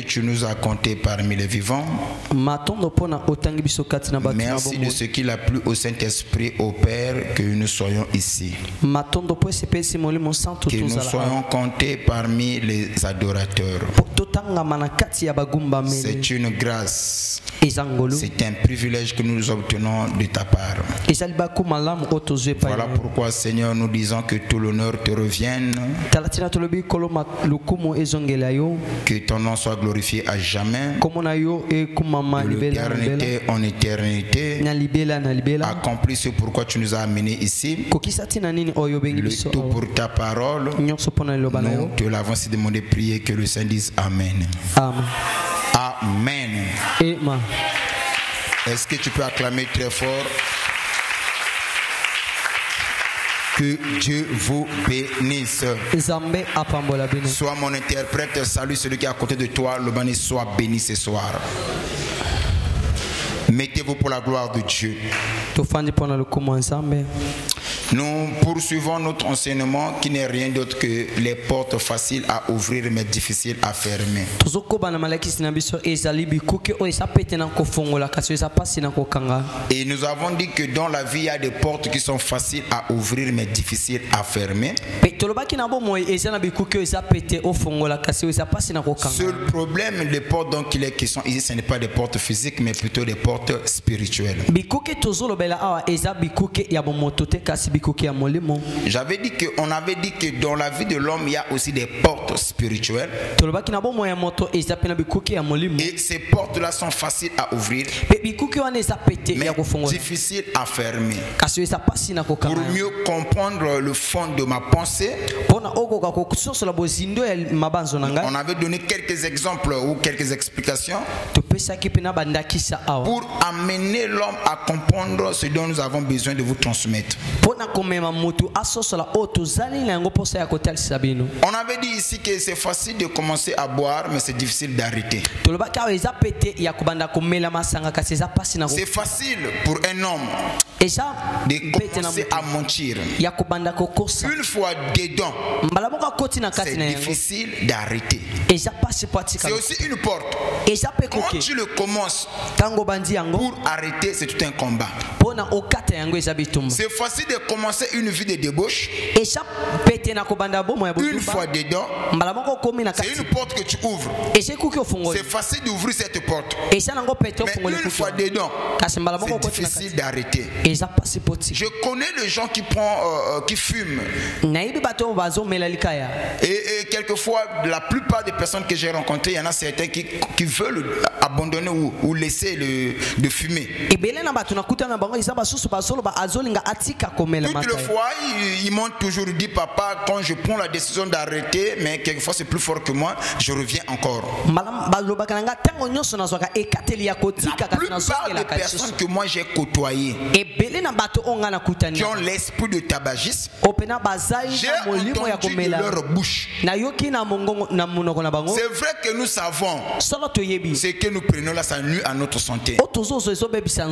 tu nous as comptés parmi les vivants. Merci de ce qu'il a plu au Saint-Esprit, au Père, que nous soyons ici. Que nous soyons comptés parmi les adorateurs. C'est une grâce. C'est un privilège que nous obtenons de ta part. Voilà pourquoi, Seigneur, nous disons que tout l'honneur te revienne. Que ton nom soit glorifié à jamais. De l'éternité en éternité. Accomplis ce pourquoi tu nous as amenés ici. Le tout pour ta parole. Nous te l'avons si demandé, prier, que le Saint dise Amen. Amen. Amen. Est-ce que tu peux acclamer très fort? Que Dieu vous bénisse. Sois mon interprète, salue celui qui est à côté de toi. Le béni soit béni ce soir. Mettez-vous pour la gloire de Dieu. Nous poursuivons notre enseignement qui n'est rien d'autre que les portes faciles à ouvrir mais difficiles à fermer. Et nous avons dit que dans la vie il y a des portes qui sont faciles à ouvrir mais difficiles à fermer. Seul problème des portes donc il est question ici, ce n'est pas des portes physiques mais plutôt des portes spirituelles. J'avais dit qu'on avait dit que dans la vie de l'homme il y a aussi des portes spirituelles. Et ces portes là sont faciles à ouvrir mais difficiles à fermer. Pour mieux comprendre le fond de ma pensée, on avait donné quelques exemples ou quelques explications pour amener l'homme à comprendre ce dont nous avons besoin de vous transmettre. On avait dit ici que c'est facile de commencer à boire mais c'est difficile d'arrêter. C'est facile pour un homme de commencer à mentir. Une fois dedans, c'est difficile d'arrêter. C'est aussi une porte. Quand tu le commences, pour arrêter, c'est tout un combat. C'est facile de commencer une vie de débauche. Une fois dedans, c'est une porte que tu ouvres. C'est facile d'ouvrir cette porte. Mais une fois dedans, c'est difficile d'arrêter. Je connais les gens qui fument. Et quelquefois, la plupart des personnes que j'ai rencontrées, il y en a certains qui veulent abandonner ou laisser de fumer. Toutes les fois, ils m'ont toujours dit, papa, quand je prends la décision d'arrêter, mais quelquefois c'est plus fort que moi, je reviens encore. La plupart des personnes que moi j'ai côtoyées, qui ont l'esprit de tabagisme, j'ai entendu de leur bouche. C'est vrai que nous savons ce que nous prenons là, ça nuit à notre santé.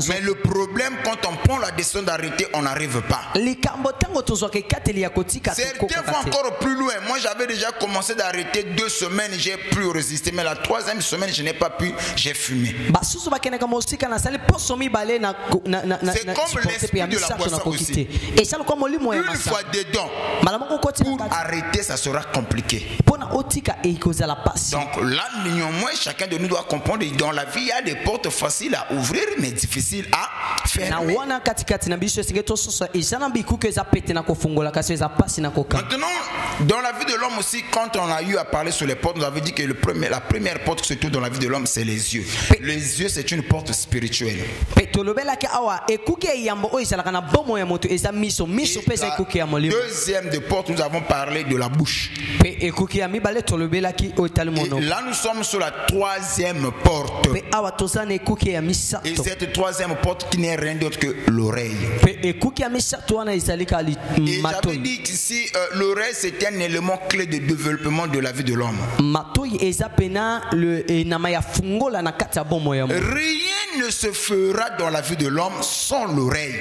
Mais le problème, quand on prend la décision d'arrêter, on n'arrive pas. Certains vont encore plus loin. Moi j'avais déjà commencé d'arrêter 2 semaines, j'ai pu résister. Mais la 3e semaine, je n'ai pas pu, j'ai fumé. C'est comme l'esprit de la boisson aussi. Une fois dedans, pour arrêter, ça sera compliqué. Donc là, néanmoins, chacun de nous doit comprendre que dans la vie, il y a des portes faciles à ouvrir, mais difficiles à fermer. Maintenant, dans la vie de l'homme aussi, quand on a eu à parler sur les portes, nous avons dit que la première porte qui se trouve dans la vie de l'homme, c'est les yeux. Les yeux, c'est une porte spirituelle. Et la deuxième de porte, nous avons parlé de la bouche. Et là, nous sommes sur la 3e porte. Et cette 3e porte qui n'est rien d'autre que l'oreille. Et j'avais dit qu'ici, l'oreille, c'est un élément clé de développement de la vie de l'homme. Rien ne se fera dans la vie de l'homme sans l'oreille.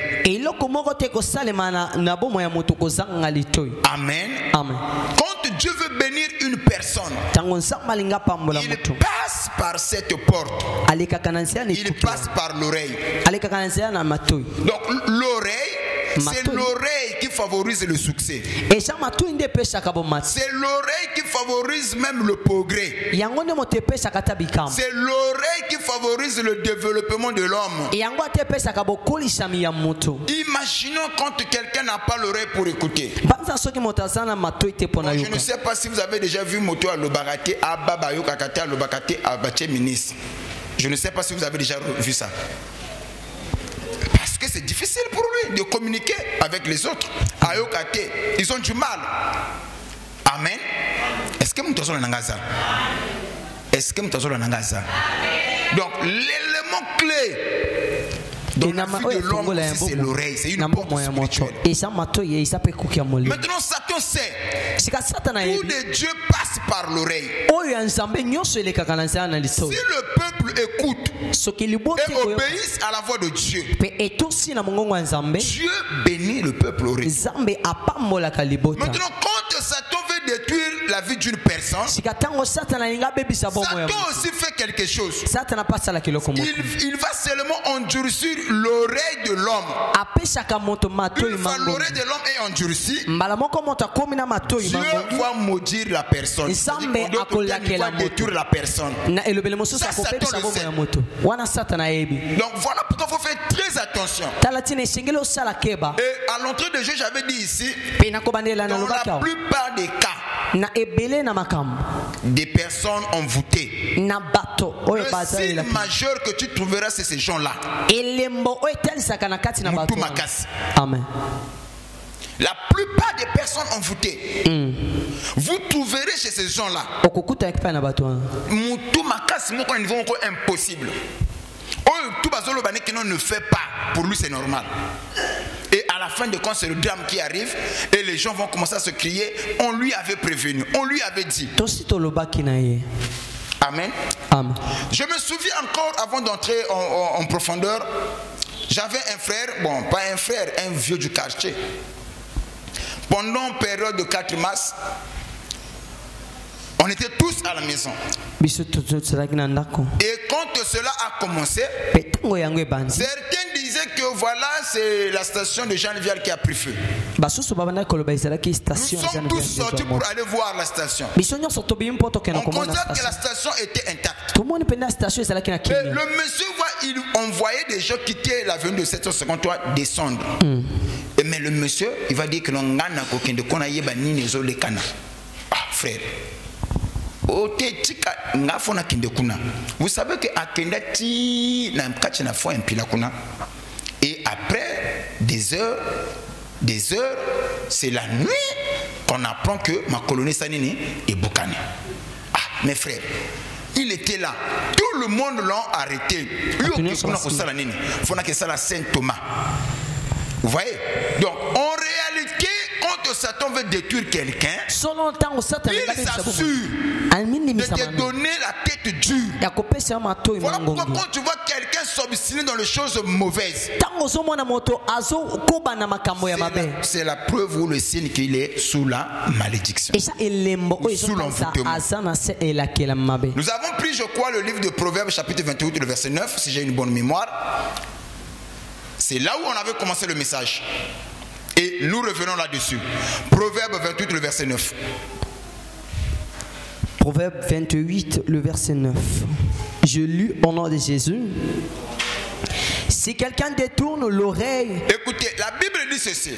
Amen. Amen. Quand Dieu veut bénir une personne, il passe par cette porte. Il passe par l'oreille. Donc l'oreille, c'est l'oreille qui favorise le succès. C'est l'oreille qui favorise même le progrès. C'est l'oreille qui favorise le développement de l'homme. Imaginons quand quelqu'un n'a pas l'oreille pour écouter. Je ne sais pas si vous avez déjà vu moto à l'Obakate, à Babayo Kakate, à l'Obakate, à Baché Ministre. Je ne sais pas si vous avez déjà vu ça. Parce que c'est difficile pour lui de communiquer avec les autres. À Yokate, ils ont du mal. Amen. Est-ce que nous sommes en Gaza? Est-ce que nous sommes en Gaza? Donc, l'élément clé dans la vie de l'homme, c'est l'oreille. C'est une porte spirituelle. Maintenant, Satan sait. Tout de Dieu passe par l'oreille. Si le peuple écoute et obéisse à la voix de Dieu, Dieu bénit le peuple oreille. Maintenant, quand Satan veut détruire la vie d'une personne, Satan aussi fait quelque chose. Il va seulement endurcir l'oreille de l'homme. Une fois l'oreille de l'homme est endurcie, Dieu va maudire la personne. Il va détruire la personne. Ça, Satan le sait. Donc voilà pourquoi il faut faire très attention. Et à l'entrée de jeu, j'avais dit ici, dans la plupart des cas, des personnes envoûtées, le signe majeur que tu trouveras, c'est ces gens-là. Amen. La plupart des personnes envoûtées, vous trouverez chez ces gens-là impossible. Tout ne fait pas, pour lui c'est normal. Et à la fin de compte, c'est le drame qui arrive et les gens vont commencer à se crier, on lui avait prévenu, on lui avait dit. Amen. Amen. Je me souviens encore, avant d'entrer en profondeur, j'avais un frère, bon pas un frère, un vieux du quartier. Pendant une période de 4 mars, on était tous à la maison. Et quand cela a commencé, certains disaient que voilà, c'est la station de Jean Vial qui a pris feu. Nous sommes tous sortis pour aller voir la station. On constate que la station était intacte. Et le monsieur il envoyait des gens quitter l'avenue de 753 descendre. Mais le monsieur, il va dire que l'on a frère. Vous savez que et après des heures, c'est la nuit qu'on apprend que ma colonie Sanini est boucanée. Ah, mes frères, il était là. Tout le monde l'a arrêté. Il faut que ça la Saint Thomas. Vous voyez? Donc, en réalité, quand Satan veut détruire quelqu'un, il s'assure de te donner la tête dure. Voilà pourquoi quand tu vois quelqu'un s'obstiner dans les choses mauvaises, c'est la preuve ou le signe qu'il est sous la malédiction, sous l'envoûtement. Nous avons pris, je crois, le livre de Proverbes, chapitre 28, le verset 9, si j'ai une bonne mémoire. C'est là où on avait commencé le message. Et nous revenons là-dessus. Proverbe 28, le verset 9. Proverbe 28, le verset 9. Je lis au nom de Jésus. Si quelqu'un détourne l'oreille... Écoutez, la Bible dit ceci.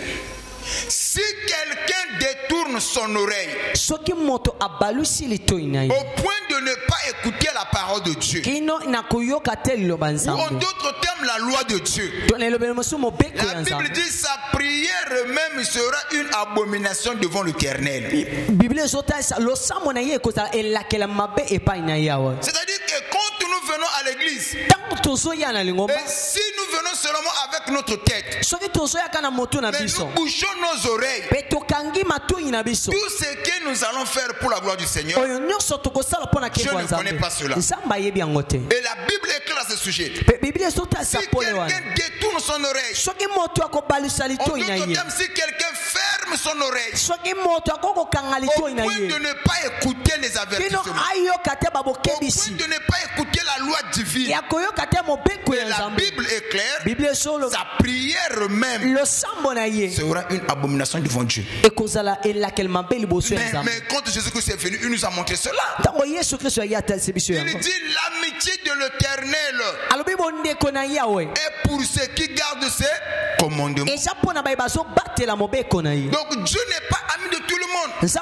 Si quelqu'un détourne son oreille au point de ne pas écouter la parole de Dieu, ou en d'autres termes la loi de Dieu, la Bible dit sa prière même sera une abomination devant l'Éternel. C'est-à-dire que quand nous venons à l'église, et si nous venons seulement avec notre tête, mais nous bouchons nos oreilles, tout ce que nous allons faire pour la gloire du Seigneur, je ne connais pas cela. Et la Bible est claire, ce sujet. Si quelqu'un détourne son oreille, si quelqu'un ferme son oreille au point de ne pas écouter les avertissements, au point de ne pas écouter la loi divine, et la Bible est claire, sa prière même sera une abomination devant Dieu. Mais quand Jésus-Christ est venu, il nous a montré cela. Il dit l'amitié de l'Éternel est pour ceux qui gardent ses commandements. Donc Dieu n'est pas ami de tout le monde. Ceux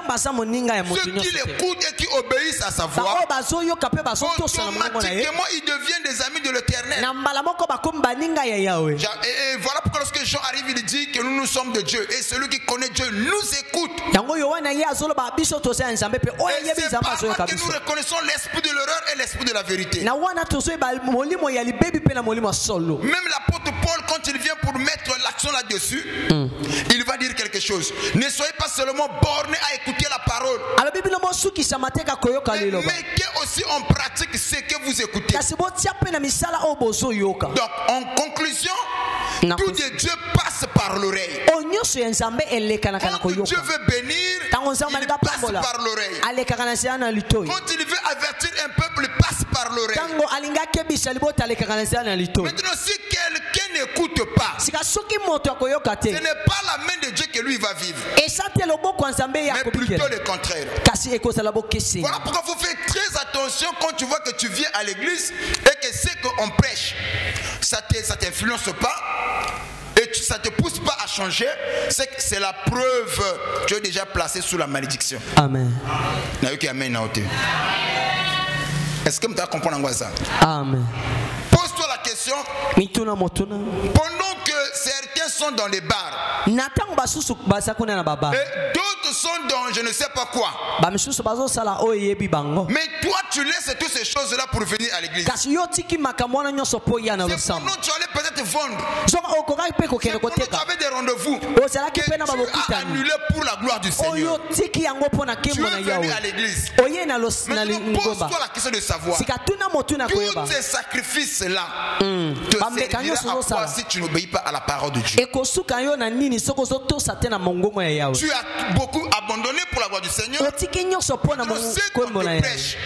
qui l'écoutent et qui obéissent à sa voix, automatiquement ils deviennent des amis de l'Éternel. Et voilà pourquoi lorsque Jean arrive, il dit que nous sommes de Dieu. Et celui qui connaît Dieu nous écoute. Et c'est par là que nous reconnaissons l'esprit de l'erreur et l'esprit de la vérité. Même l'apôtre Paul, quand il vient pour mettre l'accent là-dessus, il va dire quelque chose. Ne soyez pas seulement bornés à écouter la parole, mais mettez aussi en pratique ce que vous écoutez. Donc en conclusion, tout de Dieu passe par l'oreille. Quand Dieu veut bénir, il passe par l'oreille. Quand il veut avertir un peuple, il passe par l'oreille. Maintenant, si quelqu'un n'écoute pas, ce n'est pas la main de Dieu que lui va vivre, mais plutôt le contraire. Voilà pourquoi il faut faire très attention quand tu vois que tu viens à l'église et que ce qu'on prêche, ça t'influence pas et ça ne te pousse pas à changer, c'est la preuve que tu es déjà placé sous la malédiction. Amen. Est-ce que tu as compris ça? Amen. Pose-toi la question. Pendant que certains sont dans les bars et d'autres sont dans je ne sais pas quoi, mais toi tu laisses toutes ces choses là pour venir à l'église. C'est pendant tu allais peut-être vendre, c'est pendant tu avais des rendez-vous que tu as annulé pour la gloire du Seigneur. Tu es venu à l'église. Maintenant pose-toi la question de savoir tous ces sacrifices là te serviront à quoi si tu n'obéis pas à la parole de Dieu. Tu as beaucoup abandonné pour la gloire du Seigneur. Maintenant, ce qu'on te prêche,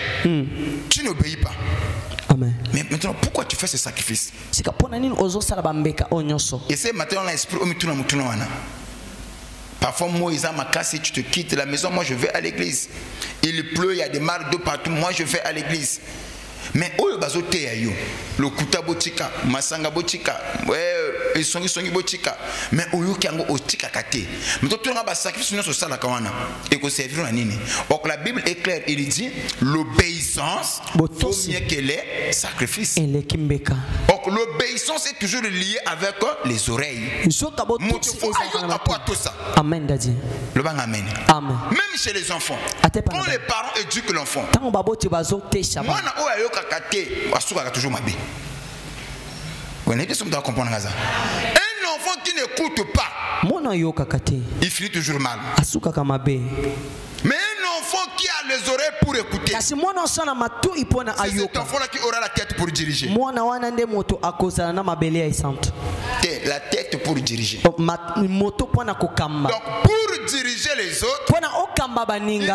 tu n'obéis pas. Amen. Mais maintenant, pourquoi tu fais ce sacrifice? Et c'est maintenant l'esprit. Parfois, moi, si tu te quittes la maison, moi je vais à l'église. Il pleut, il y a des marques de partout, moi je vais à l'église. Mais le kuta botika, masanga botika, ouais, songi botika, mais oyo kiango otika kate. Mais toi tu as sacrifice sur ça la kawana et que servir na nini. Donc la Bible est claire, il dit l'obéissance vaut mieux que les sacrifices. Donc l'obéissance est toujours liée avec les oreilles. Amen daddy. Le bang amen. Amen. Même chez les enfants, quand les parents éduquent l'enfant, toujours ma vie. Un enfant qui n'écoute pas, il finit toujours mal. Mais un enfant qui a les oreilles pour écouter, c'est cet enfant-là qui aura la tête pour diriger. La tête pour diriger. Donc pour diriger les autres, il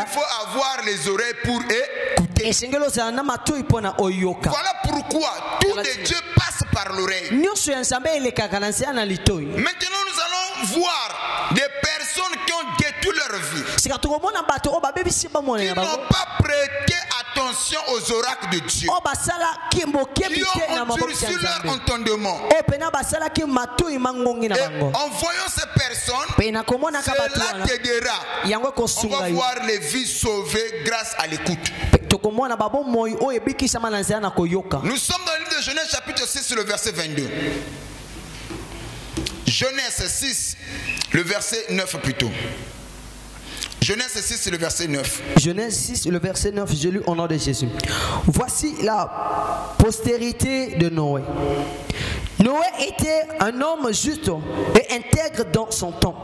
faut avoir les oreilles pour écouter. Voilà pourquoi tout de Dieu passe par l'oreille. Maintenant nous allons voir des personnes qui ont détruit leur vie, qui n'ont pas prêté attention aux oracles de Dieu, qui ont endurci leur entendement. Et en voyant ces personnes, cela t'aidera. On va voir les vies sauvées grâce à l'écoute. Nous sommes dans le livre de Genèse chapitre 6 le verset 22. Genèse 6 le verset 9 plutôt. Genèse 6 le verset 9. Genèse 6 le verset 9, je lis au nom de Jésus. Voici la postérité de Noé. Noé était un homme juste et intègre dans son temps.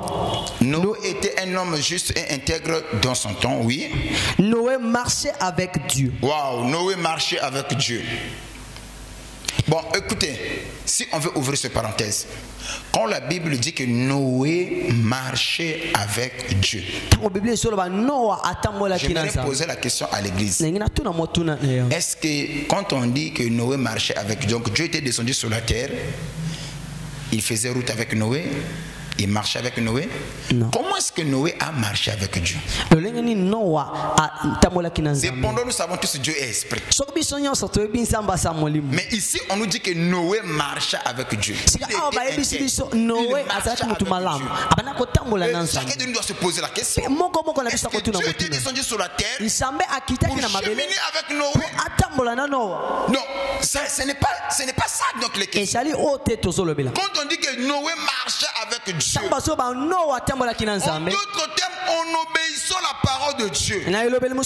Noé était un homme juste et intègre dans son temps, oui. Noé marchait avec Dieu. Waouh, Noé marchait avec Dieu. Bon, écoutez, si on veut ouvrir cette parenthèse, quand la Bible dit que Noé marchait avec Dieu, j'aimerais poser la question à l'église. Est-ce que quand on dit que Noé marchait avec Dieu, donc Dieu était descendu sur la terre, il faisait route avec Noé, il marchait avec Noé? Non. Comment est-ce que Noé a marché avec Dieu? Cependant, nous savons tous que Dieu est esprit. Mais ici, on nous dit que Noé marchait avec Dieu. Chacun de nous doit se poser la question. Est-ce que Dieu était descendu sur la terre pour cheminer avec Noé? Non, ce n'est pas ça donc les questions. Quand on dit que Noé marchait avec Dieu, en d'autres termes, en obéissant la parole de Dieu, en vivant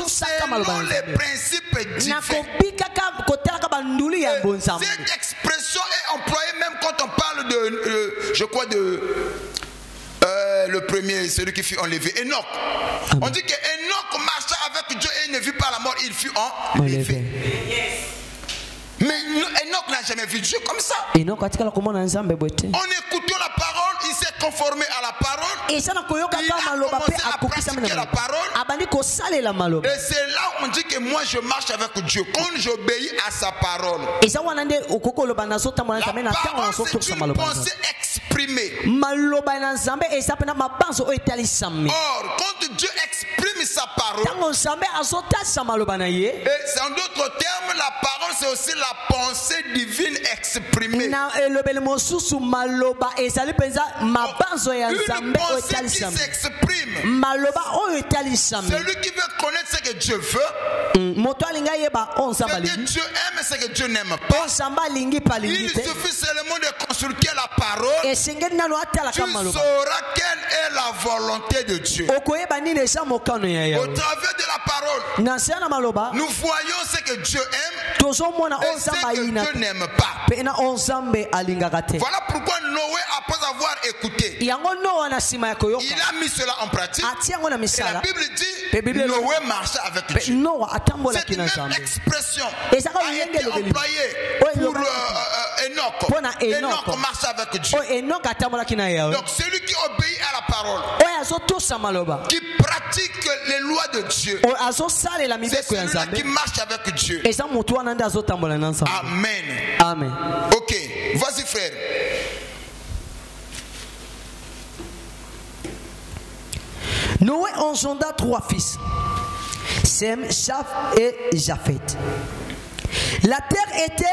selon les principes divins. Cette expression est employée même quand on parle de, je crois le premier, celui qui fut enlevé, Enoch. On dit que Enoch marchait avec Dieu et il ne vit pas la mort, il fut enlevé. Mais Enoch n'a jamais vu Dieu comme ça. En écoutant la parole, il s'est conformé à la parole. Il a commencé à pratiquer la parole. Et c'est là où on dit que moi je marche avec Dieu. Quand j'obéis à sa parole. La parole c'est une pensée exprimée. Or, quand Dieu exprime sa parole, et c'est en d'autres termes, la parole c'est aussi la pensée divine exprimée. Une pensée qui s'exprime. Celui qui veut connaître ce que Dieu veut, ce que Dieu aime et ce que Dieu n'aime pas, il suffit seulement de consulter la parole. Tu sauras quelle est la volonté de Dieu. Au travers de la parole, nous voyons ce que Dieu aime et ce que Dieu n'aime pas. Voilà pourquoi Noé, après avoir écouté, il a mis cela en pratique. Et la Bible dit Noé marchait avec Dieu. Cette même expression a été employée pour Enoch. Enoch marchait avec Dieu. Donc celui qui obéit à la parole, qui pratique les lois de Dieu, c'est celui-là qui marche avec Dieu. Amen. Amen. Ok, vas-y frère. Noé engendra 3 fils, Sem, Chaf et Japheth. La terre était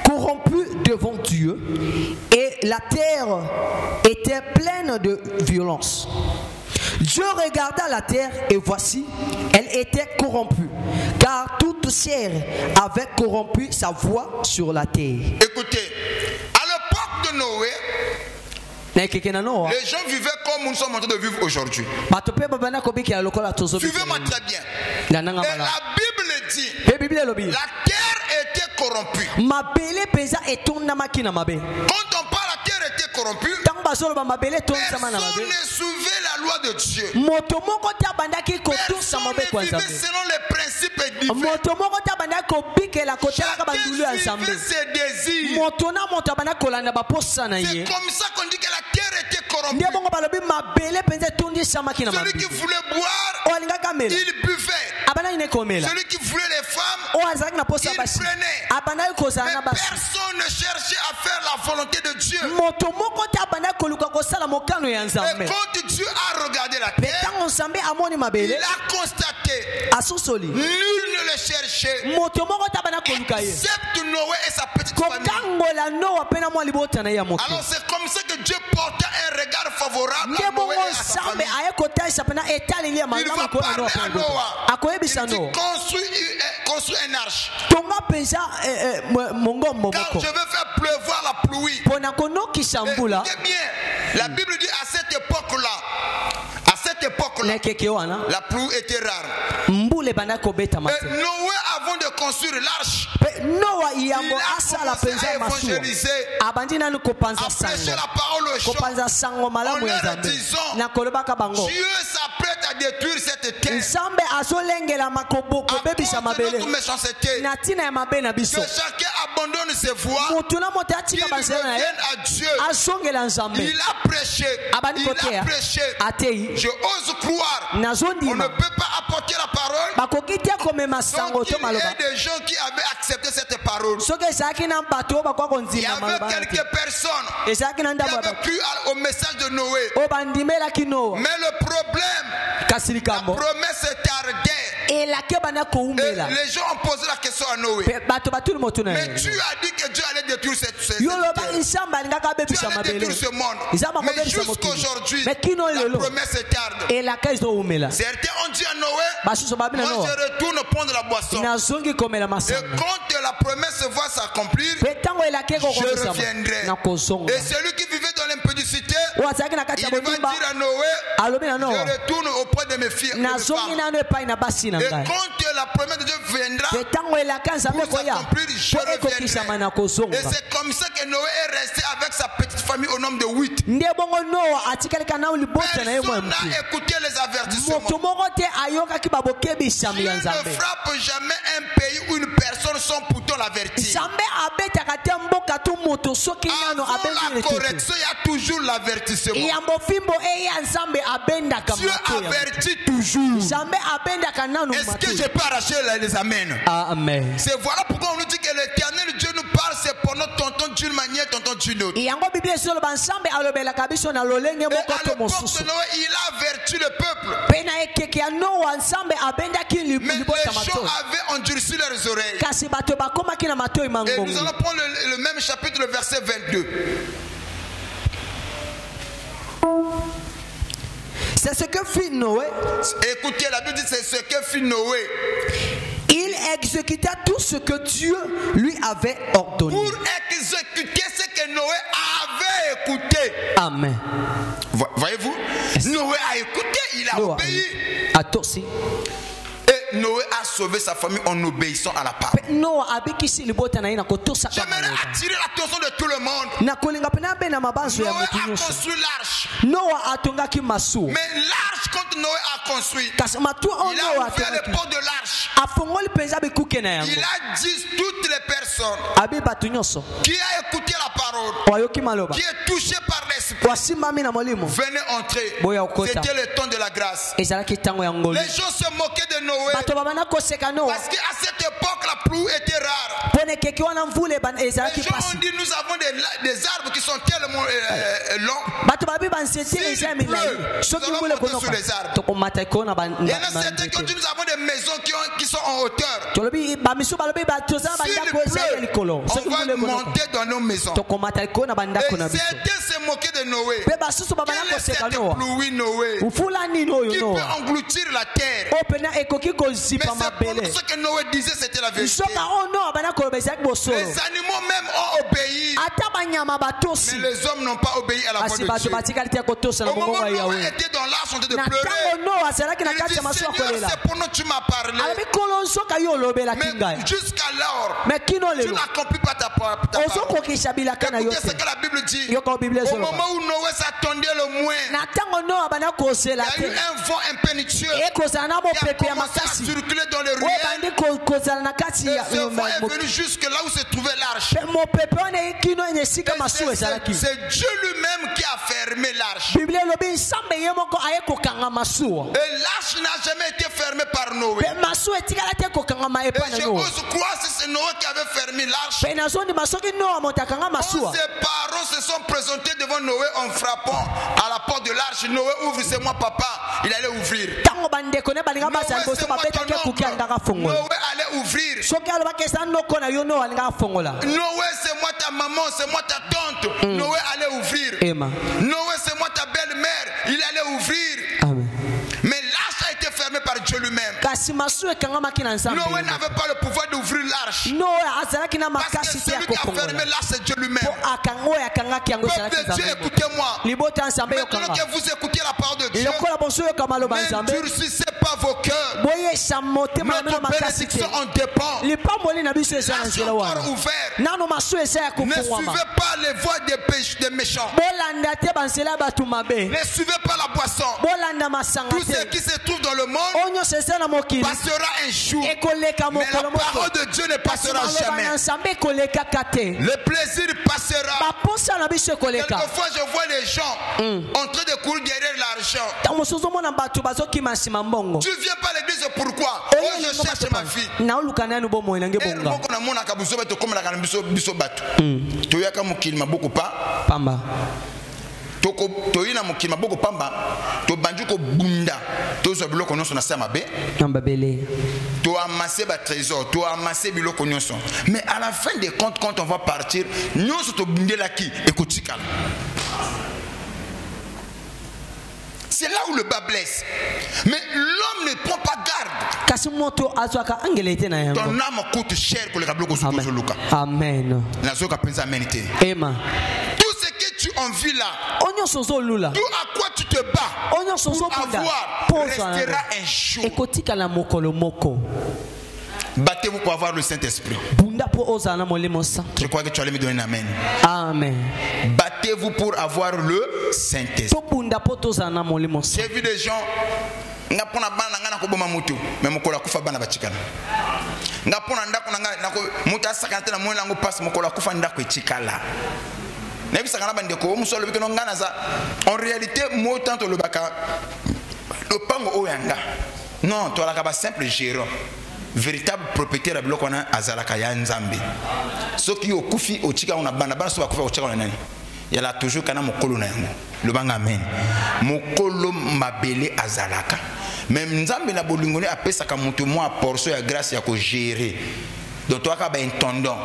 corrompue devant Dieu et la terre était pleine de violence. Dieu regarda la terre et voici, elle était corrompue, car toute chair avait corrompu sa voix sur la terre. Écoutez, à l'époque de Noé, les gens vivaient comme nous sommes en train de vivre aujourd'hui. Suivez-moi très bien. Et la Bible dit, la terre était corrompue. Quand on parle la terre était corrompue, personne ne suivait la loi de Dieu. Personne ne vivait selon les principes divins. Chacun suivait ses désirs. C'est comme ça qu'on dit que la terre était corrompue. Celui qui voulait boire, il buvait. Celui qui voulait les femmes, il prenait. Mais personne ne cherchait à faire la volonté de Dieu. Et quand Dieu a regardé la terre, il a constaté nul ne le cherchait excepte Noé et sa petite famille. Alors c'est comme ça que Dieu portait un regard favorable à Noé et à sa famille. Il va parler à Noah. Il dit construis une arche. Car je vais faire pleuvoir la pluie. Écoutez bien, la Bible dit à cette époque-là, la pluie était rare. Et Noé, avant de construire l'arche, il a commencé à évangéliser, à prêcher la parole aux gens, en leur disant Dieu s'apprête à détruire cette terre à cause de notre méchanceté. Que chacun abandonne ses voies, qu'il revienne à Dieu. Il a prêché. Je ose croire. On ne peut pas apporter la parole. Donc il y a des gens qui avaient accepté cette parole. Il y avait quelques personnes qui avaient cru au message de Noé. Mais le problème, la promesse tardait. Et les gens ont posé la question à Noé. Mais tu as dit que Dieu allait détruire cette terre. Dieu allait détruire ce monde. Mais jusqu'aujourd'hui, la promesse tarde. Certains ont dit à Noé, moi je retourne prendre la boisson. Et quand la promesse va s'accomplir, je reviendrai. Et celui qui vivait dans l'impudicité, il va dire à Noé, je retourne auprès de mes filles. Et quand la promesse de Dieu viendra pour s'accomplir, je reviendrai. Et c'est comme ça que Noé est resté avec sa petite famille au nombre de 8. Personne n'a écouté les avertissements. Dieu ne frappe jamais un pays ou une personne sans pourtant l'avertir. Avant la correction, il y a toujours l'avertissement. Dieu avertit toujours. Est-ce que je peux arracher les amens? Amen. C'est voilà pourquoi on nous dit que l'éternel Dieu nous parle, c'est pour notre tonton d'une manière, tonton d'une autre. Et à l'époque de Noé, il a averti le peuple. Mais les gens avaient endurci leurs oreilles. Et nous allons prendre le même chapitre, le verset 22. C'est ce que fit Noé. Écoutez, la Bible dit c'est ce que fit Noé. Il exécuta tout ce que Dieu lui avait ordonné. Pour exécuter ce que Noé avait écouté. Amen. Voyez-vous, Noé a écouté, il a obéi. Et Noé a sauvé sa famille en obéissant à la parole. J'aimerais attirer l'attention de tout le monde. Noé a construit l'arche. Mais l'arche, quand Noé a construit, il a ouvert les portes de l'arche. Il a dit toutes les personnes qui a écouté la parole, qui est touché par l'esprit, venez entrer. C'était le temps de la grâce. Les gens se moquaient de Noé parce qu'à cette époque la pluie était rare. Les gens ont dit nous avons des arbres qui sont tellement longs. S'il pleut, nous allons monter sur les arbres. Il y en a certains qui ont dit nous avons des maisons qui sont en hauteur. S'il pleut, on va monter dans nos maisons. Et certains se moquaient de Noé. Quelle est cette pluie, Noé, qui peut engloutir la terre? Mais c'est pour ce que Noé disait, c'était la vérité. Les animaux même ont obéi. Mais les hommes n'ont pas obéi à la voix de Dieu. Au moment où Noé était dans l'arche, on était de pleurer. Il dit, Seigneur, c'est pour nous que tu m'as parlé. Mais jusqu'alors, tu n'accomplis pas ta parole. Écoutez ce que la Bible dit. Au moment où Noé s'attendait le moins, il y a eu un vent impétueux qui a commencé à circuler dans les ruelles. Et ce vent est venu jusque là où se trouvait l'arche. C'est Dieu lui-même qui a fermé l'arche. Et l'arche n'a jamais été fermée par Noé. Et je ose croire que c'est Noé qui avait fermé l'arche. Quand ses parents se sont présentés devant Noé en frappant à la porte de l'arche, Noé ouvre, c'est moi papa, il allait ouvrir. Noé, c'est moi ton oncle. Noé allait ouvrir. Noé, c'est moi ta maman, c'est moi ta tante. Noé allait ouvrir. Noé, c'est moi ta belle-mère, il allait ouvrir. Mais l'arche a été fermée par Dieu lui-même. Noé n'avait pas le pouvoir d'ouvrir l'arche. Parce que celui qui a fermé l'arche, c'est Dieu lui-même. Peuple de Dieu, écoutez-moi. Maintenant que vous écoutez la parole de Dieu, N'endurcissez pas vos cœurs. Notre bénédiction en dépend. Laissez encore ouvert. Ne suivez pas les voies des méchants. Ne suivez pas la boisson. Tout ce qui se trouve dans le monde passera un jour. Mais la parole de Dieu ne passera jamais. Le plaisir passera. Quelquefois je vois les gens en train de courir derrière l'argent. Tu viens pas à l'église pourquoi? Oh, je cherche ma fille. Toyina mukilima boko pamba to banjuko bunda to zo biloko nyonso na sama be to amasser ba trésor to amasser biloko nyonso mais à la fin des comptes quand on va partir nyonso to bundela ki ekotikala. C'est là où le bas blesse. Mais l'homme ne prend pas garde. Ton âme coûte cher pour les kablo kosuko zoluka. Amen. Na zoka penza amenité. Amen. Tout ce que tu envies là, tout à quoi tu te bats pour avoir, restera un jour. Battez-vous pour avoir le Saint-Esprit. Je crois que tu allais me donner un amen. Amen. Battez-vous pour avoir le Saint-Esprit. J'ai vu des gens mais en réalité, moi tant le baka le pango oyanga. Non, tu as la simple gérant. Véritable propriétaire de bloc on a azalaka ya nzambe. Ce qui au kufi au chika on a bana bana so ba kufa au chika on a. Il y a toujours kana mokolo na yango. Le banga amen. Mokolo mabele azalaka. Même nzambe na bolingoni apesa ka mutu mo a portion ya grâce ya ko gérer. Donc toi ka ba intendant,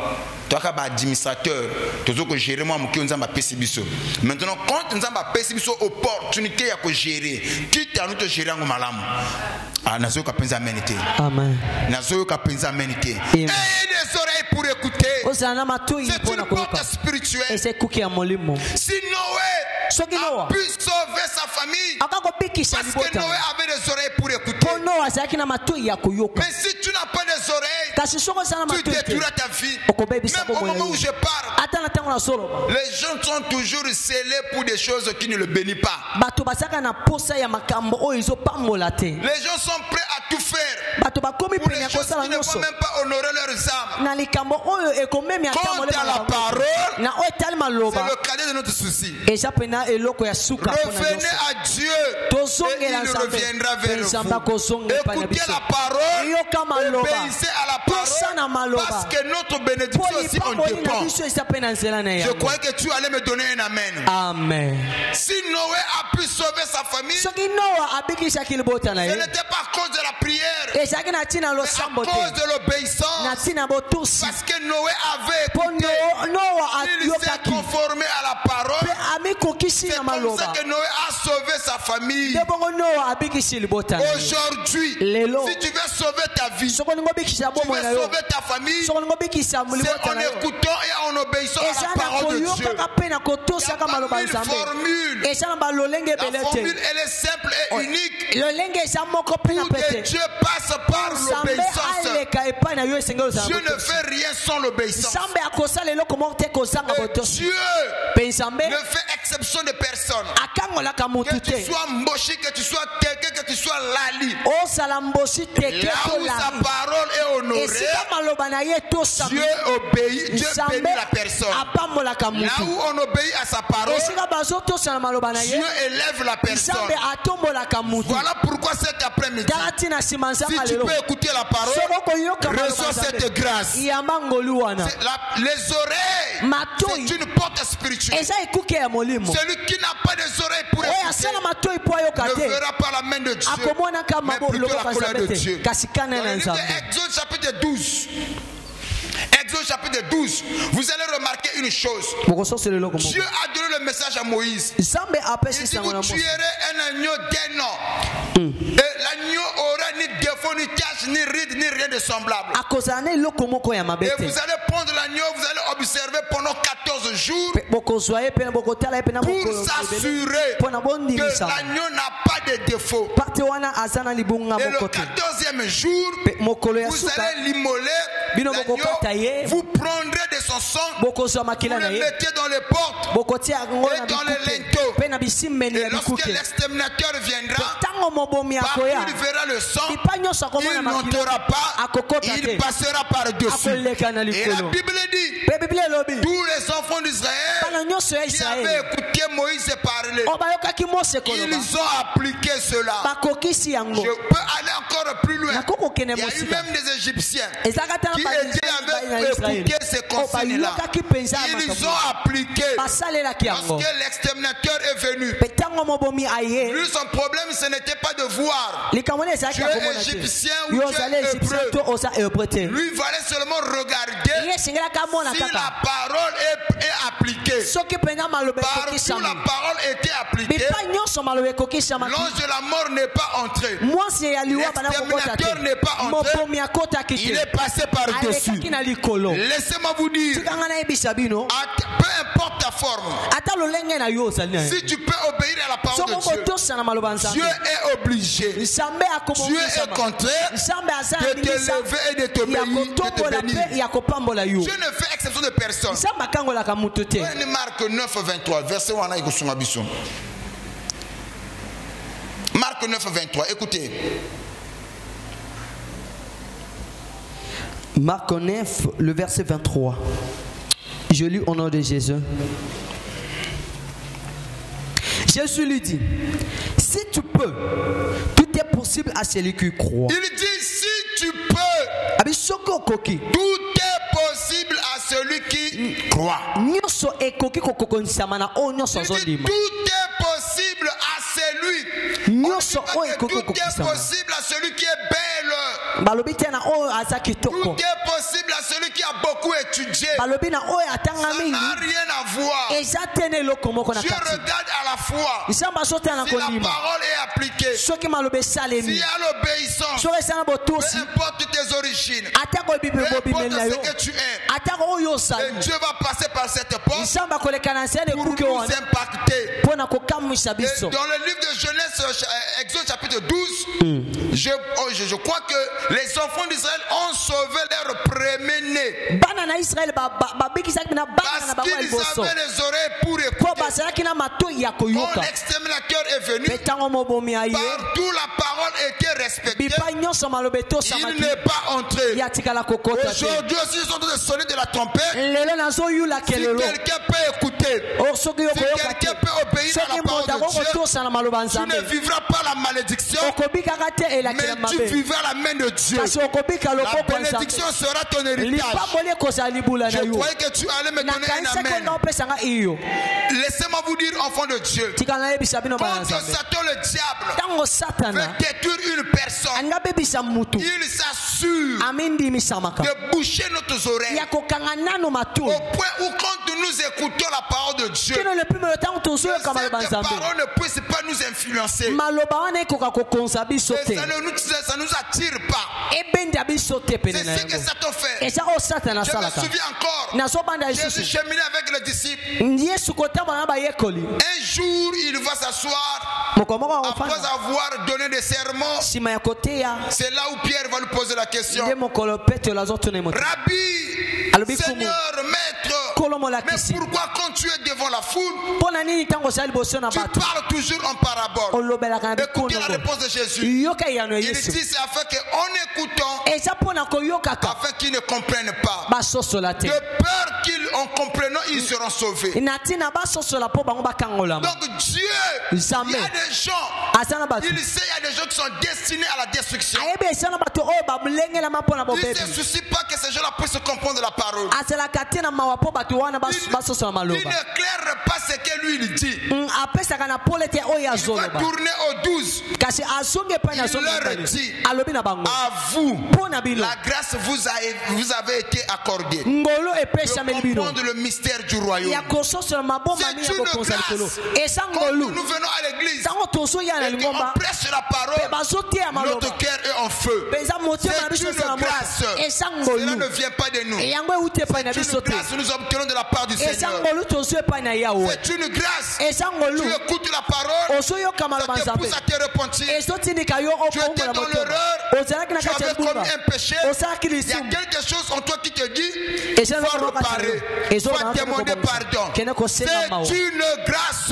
toi ka ba administrateur, toujours que gérer moi mokio nzamba pesi biso. Maintenant quand nzamba pesi biso opportunité ya ko gérer, qui t'a nous te gérer ngo malamu. Ah, nazo ka penza amenité. Amen. Nazo ka penza amenité. Et des oreilles pour écouter. C'est une porte spirituelle. Et c'est si Noé a pu sauver sa famille, parce que Noé avait des oreilles pour écouter. Mais si tu n'as pas des oreilles, tu détruiras ta vie. Même au moment où je parle, les gens sont toujours scellés pour des choses qui ne le bénissent pas. Les gens sont prêts à tout faire pour les choses qui ne vont même pas honorer leurs âmes. Quant à la parole, c'est le cadet de notre souci. Revenez à Dieu et il reviendra vers vous. Écoutez la parole, obéissez à la parole, parce que notre bénédiction aussi en dépend. Je croyais que tu allais me donner un amen. Amen. Si Noé a pu sauver sa famille, ce n'était pas à cause de la prière, mais à cause de l'obéissance. Parce que Noé avait écouté, il s'est conformé à la parole. C'est comme ça que Noé a sauvé sa famille. Aujourd'hui, si tu veux sauver ta vie, tu veux sauver ta famille, c'est en écoutant et en obéissant à la parole de Dieu. Il y a pas une formule. La formule, elle est simple et unique. Où Dieu passe par l'obéissance. Dieu ne fait rien sans l'obéissance. Dieu ne fait exception de personne. Que tu sois mboshi, que tu sois quelqu'un, que tu sois lali. Là où sa parole est honorée, Dieu obéit, Dieu bénit la personne. Là où on obéit à sa parole, Dieu élève la personne. Voilà pourquoi cet après-midi, si tu peux écouter la parole, reçois cette grâce. Les oreilles, c'est une porte spirituelle. Celui qui n'a pas des oreilles pour écouter ne verra pas la main de Dieu, mais plutôt la colère de Dieu. Exode chapitre 12. Exode chapitre 12, vous allez remarquer une chose. Dieu a donné le message à Moïse. Il dit, vous tuerez un agneau d'un an. Et l'agneau aura ni défaut ni tache, ni ride, ni rien de semblable. Et vous allez prendre l'agneau, vous allez observer pendant 14 jours pour s'assurer que l'agneau n'a pas de défaut. Et le 14e jour, vous allez l'immoler, l'agneau, vous prendrez de son sang, vous le mettez dans les portes et dans les linteaux. Et lorsque l'exterminateur viendra, il verra le sang, il ne montera pas, il passera par-dessus. Et la Bible dit, tous les enfants d'Israël qui avaient écouté Moïse parler, ils ont appliqué cela. Je peux aller encore plus loin. Il y a eu même des Égyptiens qui avaient écouté ces consignes-là. Ils ont appliqué. Lorsque l'exterminateur est venu, lui son problème ce n'était pas de voir Dieu égyptien ou Dieu hébreu. Lui fallait seulement regarder si la parole est appliquée. Partout la parole était appliquée, l'ange de la mort n'est pas entré, l'exterminateur n'est pas entré, il est passé par-dessus. Laissez-moi vous dire, peu importe ta forme, si tu peux obéir à la parole de Dieu, Dieu est obligé, Dieu est contraire de te lever et de te bénir. Dieu ne fait exception de personne. Marc 9, 23, verset 1. Marc 9, 23, écoutez. Marc 9, le verset 23. Je lis au nom de Jésus. Jésus lui dit, si tu peux, tout est possible à celui qui croit. Il dit, si tu peux, tout est possible à celui qui croit. Il dit, tout est possible à celui. Tout est possible à celui qui est belle. Tout est possible à celui qui a beaucoup étudié. Ça n'a rien à voir. Dieu regarde à la foi si la parole est appliquée, s'il y a l'obéissance, peu importe tes origines, peu importe ce que tu es, et Dieu va passer par cette porte pour nous impacter. Et dans le livre de Genèse, Exode chapitre 12, je crois que les enfants d'Israël ont sauvé leur premier-né parce qu'ils avaient les oreilles pour écouter. Quand l'exterminateur est venu, partout la parole était respectée, il n'est pas entré. Aujourd'hui aussi, ils sont en train de sonner de la trompette. Si quelqu'un peut écouter, si quelqu'un peut obéir à la parole de Dieu, tu ne vivras pas la malédiction, mais tu vivras la main de Dieu. La bénédiction sera ton héritage. Je croyais que tu allais me donner un amen. Laissez-moi vous dire, enfant de Dieu, quand Satan le diable veut détruire une personne, il s'assure de boucher nos oreilles au point où quand nous écoutons la parole de Dieu, cette parole ne puisse pas nous influencer. Ça nous attire pas. C'est ce que Satan fait. Je me souviens encore, Jésus cheminait avec les disciples. Un jour, il va s'asseoir après avoir donné des sermons. C'est là où Pierre va lui poser la question. Rabbi, Seigneur, Maître, mais pourquoi quand tu es devant la foule, tu parles toujours en parabole? Écoutez la réponse de Jésus. Il dit, c'est afin qu'en écoutant, afin qu'ils ne comprennent pas, de peur qu'en comprenant, ils seront sauvés. Donc Dieu, il y a des gens, il sait, il y a des gens qui sont destinés à la destruction. Il ne se soucie pas que ces gens-là puissent comprendre la parole. Il n'éclaire pas ce que lui il dit. Il va tourner au 12. Il leur dit, à vous, la grâce vous avez été accordée de comprendre comprendre le mystère du royaume. C'est une grâce. Quand nous venons à l'église, on prêche la parole, notre cœur est en feu. C'est une grâce. Cela ne vient pas de nous. C'est une grâce que nous obtenons de la part du Seigneur. C'est une grâce. Tu écoutes la parole, ça te pousse à te repentir. Tu étais dans l'erreur, tu avais commis un péché. Il y a quelque chose en toi qui te dit, il faut réparer, il faut demander pardon. C'est une grâce.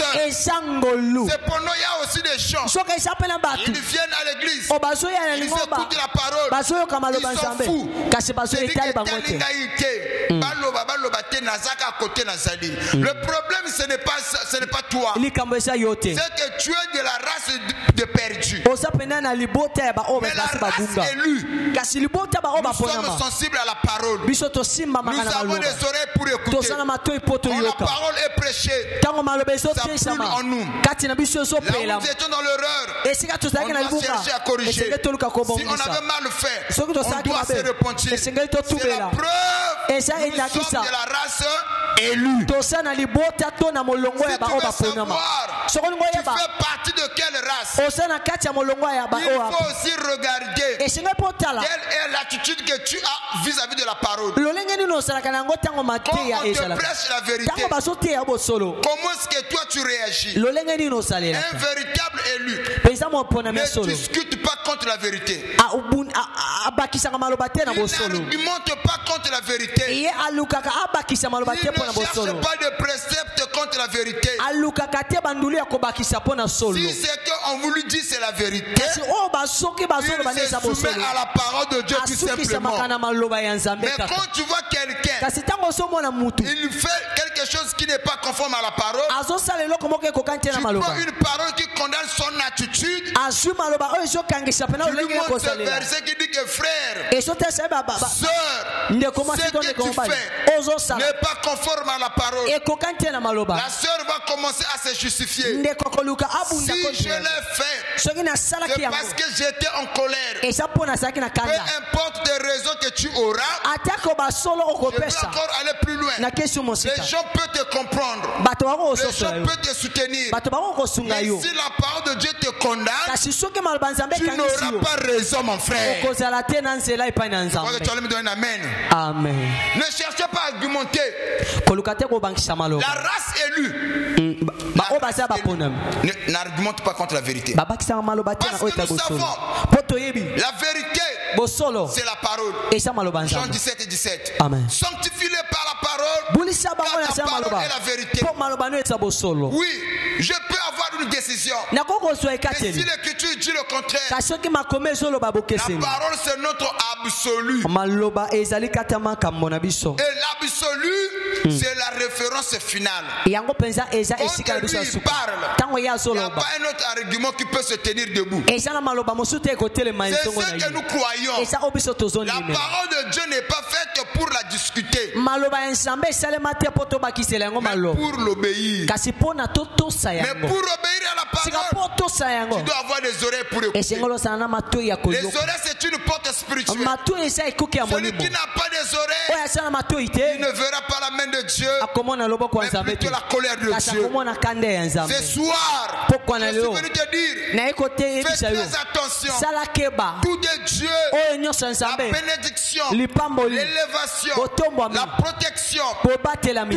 Cependant, il y a aussi des gens, ils viennent à l'église, ils écoutent la parole, ils s'en foutent. Le problème, ce n'est pas toi, c'est que tu es de la race de perdus. Mais la race élue, nous sommes sensibles à la parole. Nous avons des oreilles pour écouter. Quand la parole est prêchée, ça brûle en nous. Là où nous étions dans l'erreur, on doit chercher à corriger. Si on avait mal fait, on doit se repentir. C'est la preuve. Nous sommes de la race élue. Tu veux savoir, tu fais partie de quelle race? Il faut aussi regarder quelle est l'attitude que tu as vis-à-vis de la parole. Quand on te prêche la vérité, comment est-ce que toi tu réagis? Un véritable élu ne discute pas contre la vérité. Il n'argumente pas contre la vérité. Il ne cherche pas de préceptes contre la vérité. Si c'est qu'on vous lui dit c'est la vérité, il se soumet à la parole de Dieu tout simplement. Mais quand tu vois quelqu'un, il fait quelque chose qui n'est pas conforme à la parole, tu prends une parole qui condamne son attitude, tu lui montres ce verset qui dit que frère, sœur, ce que tu fais n'est pas conforme à la parole. La sœur va commencer à se justifier. Si je l'ai fait, c'est parce que j'étais en colère. Peu importe les raisons que tu auras, je peux encore aller plus loin. Les gens peuvent te comprendre, les gens peuvent te soutenir. Mais si la parole de Dieu te condamne, tu n'auras pas raison, mon frère. Je crois que tu allais me donner un amen. Amen. Ne cherchez pas à argumenter. La race élue n'argumente pas contre la vérité. Parce que nous savons, la vérité, c'est la parole. Jean 17 et 17. Amen. Sanctifie-les par la parole, car la parole est la vérité. Oui, je peux avoir une décision. Mais si l'écriture dit le contraire, la parole c'est notre absolu. Et l'absolu, c'est la référence finale. Quand lui parle, il n'y a pas un autre argument qui peut se tenir debout. C'est ce que nous croyons. La parole de Dieu n'est pas faite pour la discuter, mais pour l'obéir. Mais pour obéir à la parole, tu dois avoir des oreilles pour écouter. Les oreilles, c'est une porte spirituelle. Celui qui n'a pas des oreilles, il ne verra pas la main de Dieu, mais plutôt la colère de Dieu. Ce soir, je suis venu te dire, fais très attention. Tout de Dieu, la bénédiction, l'élévation, la protection, tout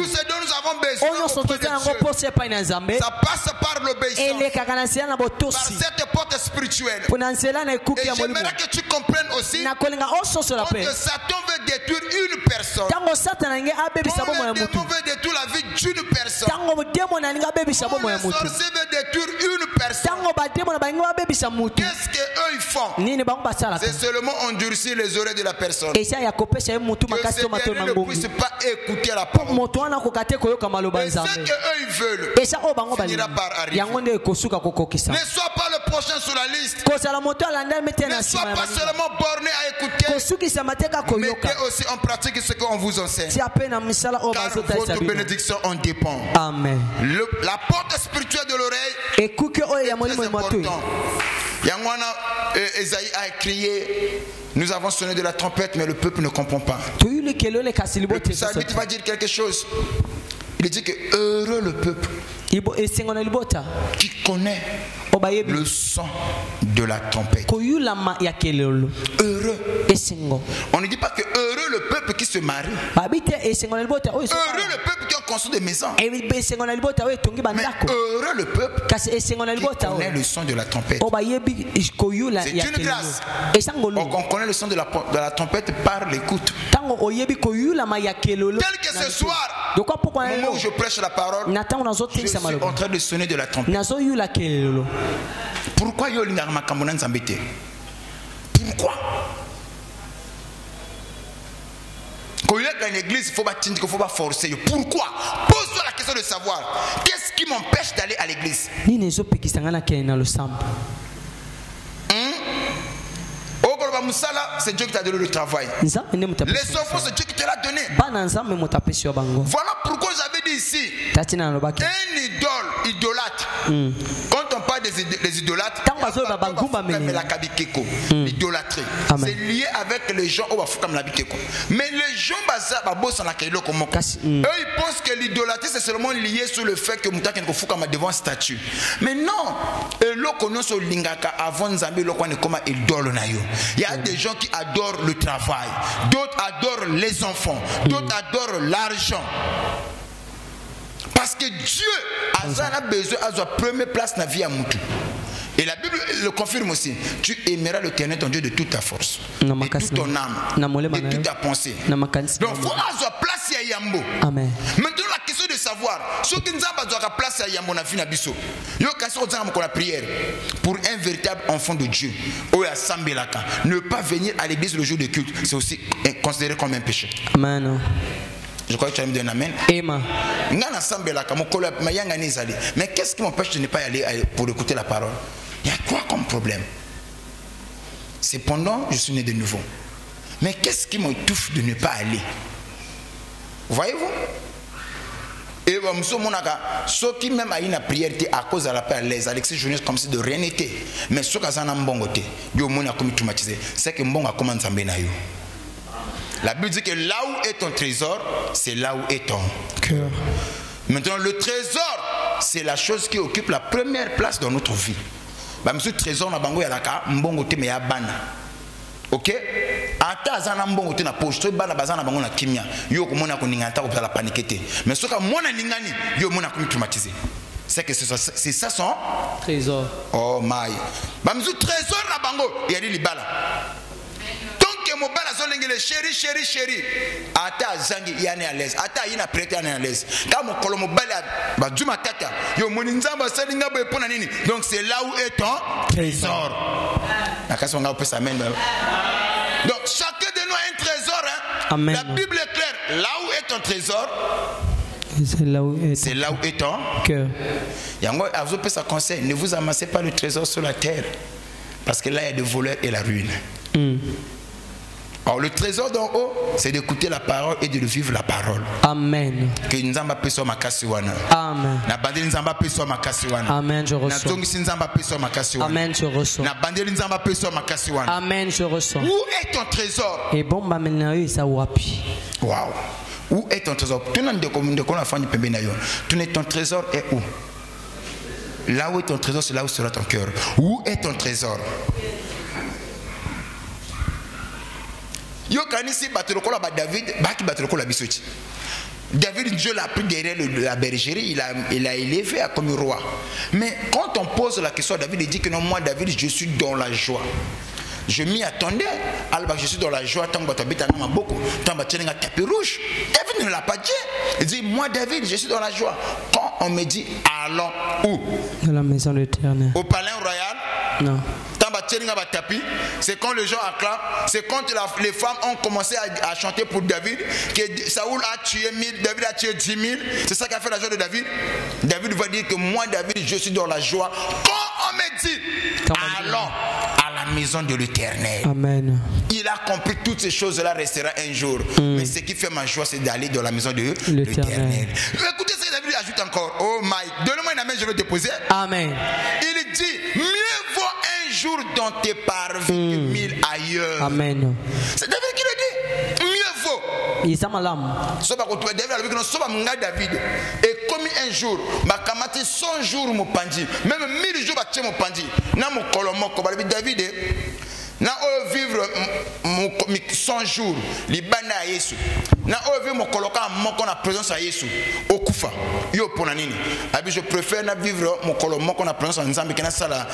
ce dont nous avons besoin auprès de Dieu, ça passe par l'obéissance, par cette porte spirituelle. Et j'aimerais que tu comprennes aussi, quand Satan veut détruire une personne, quand le démon veut détruire la vie d'une personne, quand le sorcier veut détruire une personne, qu'est-ce qu'eux ils font? C'est seulement endurcir les oreilles de la personne, que ce dernier ne puisse pas écouter la parole. Et ce qu'eux ils veulent finira par arriver. Ne sois pas le prochain sur la liste. Ne sois pas seulement borné à écouter, mettez aussi en pratique ce qu'on vous enseigne, car votre bénédiction en dépend. Amen. La porte spirituelle de l'oreille est très importante. Yangwana, Esaïe a crié Nous avons sonné de la trompette, mais le peuple ne comprend pas. Le psalmiste va dire quelque chose. Il dit que heureux le peuple qui connaît le son de la trompette. Heureux. On ne dit pas que heureux le peuple qui se marie. Heureux le peuple qui a construit des maisons. Mais heureux le peuple qui connaît le son de la trompette. C'est une grâce. On connaît le son de la trompette par l'écoute. Tel que ce soir, au moment où je prêche la parole, je suis en train de sonner de la trompette. Pourquoi Pourquoi quand il y a une église, il ne faut pas forcer. Pourquoi? Pose-toi la question de savoir qu'est-ce qui m'empêche d'aller à l'église. C'est Dieu qui t'a donné le travail. Les enfants, c'est Dieu qui te l'a donné. Voilà pourquoi j'avais dit ici, un idolâtre. Quand on parle des idolâtres, l'idolâtrie, c'est lié avec les gens au Bafoukamlabikeko. Mais les gens, eux, ils pensent que l'idolâtrie, c'est seulement lié sur le fait que Moutaka Nkofoukama devant statue. Mais non, il y a des gens qui adorent le travail, d'autres adorent les enfants, d'autres adorent l'argent. Parce que Dieu a besoin de la première place dans la vie à Moutou. Et la Bible le confirme aussi. Tu aimeras l'Éternel ton Dieu de toute ta force, de toute ton âme, de toute ta pensée. Donc il faut avoir place à Yambo. Amen. Maintenant la question de savoir ce qui nous a besoin de place à Yambo na vie na biso. Yo kasi on dit la prière pour un véritable enfant de Dieu. Ne pas venir à l'église le jour de culte, c'est aussi considéré comme un péché. Amen. Je crois que tu as mis un amen. Mais qu'est-ce qui m'empêche de ne pas y aller pour écouter la parole? Il y a quoi comme problème? Cependant, je suis né de nouveau. Mais qu'est-ce qui m'étouffe de ne pas aller? Voyez-vous? Et ceux qui même a une prière à cause de la paix à l'aise, Alexis Journée comme si de rien n'était. Mais ceux qui ont un bon côté, c'est que bon a commencé à m'énailler. La Bible dit que là où est ton trésor, c'est là où est ton cœur. Maintenant, le trésor, c'est la chose qui occupe la première place dans notre vie. Monsieur trésor na bango yalaka mbongo te me ya bana. OK? Ata azana mbongo te na poche, to bana bazana bango na kimia. Yo ko mona ko ningata ko la paniquer. Mais soka mona ningani, yo mona ko traumatiser. C'est que c'est ça son trésor. Oh my. Monsieur trésor na bango yali libala. Mon bal a zolengele chéri ata zangi yani à l'aise ata ina prêter à l'aise quand mon kolomo bal ba djuma tata yo moninzamba salinga boy pona nini donc c'est là où est ton trésor. Donc chacun de nous a un trésor hein? Amen. La Bible est claire, là où est ton trésor c'est là où est ton cœur. Yango azo pe sa conseil, ne vous amassez pas le trésor sur la terre parce que là il y a des voleurs et la ruine. Alors le trésor d'en haut, c'est d'écouter la parole et de vivre la parole. Amen. Que Nzamba peso makasi wana. Amen. Na bandeli Nzamba peso makasi wana. Amen, je reçois. Na tongisi Nzamba peso makasi wana. Amen, je reçois. Na bandeli Nzamba peso makasi wana. Amen, je reçois. Où est ton trésor? Et bon ba maintenant ça wapi. Wow. Où est ton trésor? Tu n'as de commune de qu'on a fait pembe na yo. Ton trésor est où? Là où est ton trésor, c'est là où sera ton cœur. Où est ton trésor? Yo kanisi batolokola ba David, baki batolokola bisoti. David, Dieu l'a pris derrière la bergerie, il a élevé comme roi. Mais quand on pose la question à David, il dit que non, moi David, je suis dans la joie. Je m'y attendais. Alors je suis dans la joie tant que tu habites à beaucoup. Tant que tu as un tapis rouge. David ne l'a pas dit. Il dit, moi David, je suis dans la joie. Quand on me dit, allons où? Dans la maison de l'Éternel. Au palais royal? Non. C'est quand les gens acclament, c'est quand les femmes ont commencé à chanter pour David, que Saoul a tué 1000, David a tué 10 000. C'est ça qui a fait la joie de David. David va dire que moi David, je suis dans la joie. Quand on me dit, allons à la maison de l'Éternel. Amen. Il a compris toutes ces choses-là restera un jour. Mais ce qui fait ma joie, c'est d'aller dans la maison de l'Éternel. Écoutez ce que David ajoute encore. Oh my, donnez-moi une main, je vais déposer. Amen. Il dit, mieux vaut un jour dans tes parvis que 1000 ailleurs. Amen. C'est David qui le dit. Mieux vaut. Il s'est malade. David et commis un jour, ma kamati 100 jours mon pandi, même 1000 jours mon pandi. Na mon colombo, David na o vivre 100 jours, libana à Yesu. Na o vivre mon coloca mon a présence à Yesu. Au Kufa, yo pour la nini. Abi je préfère na vivre mon colombo qu'on a présence en Zambie, qu'on a ça là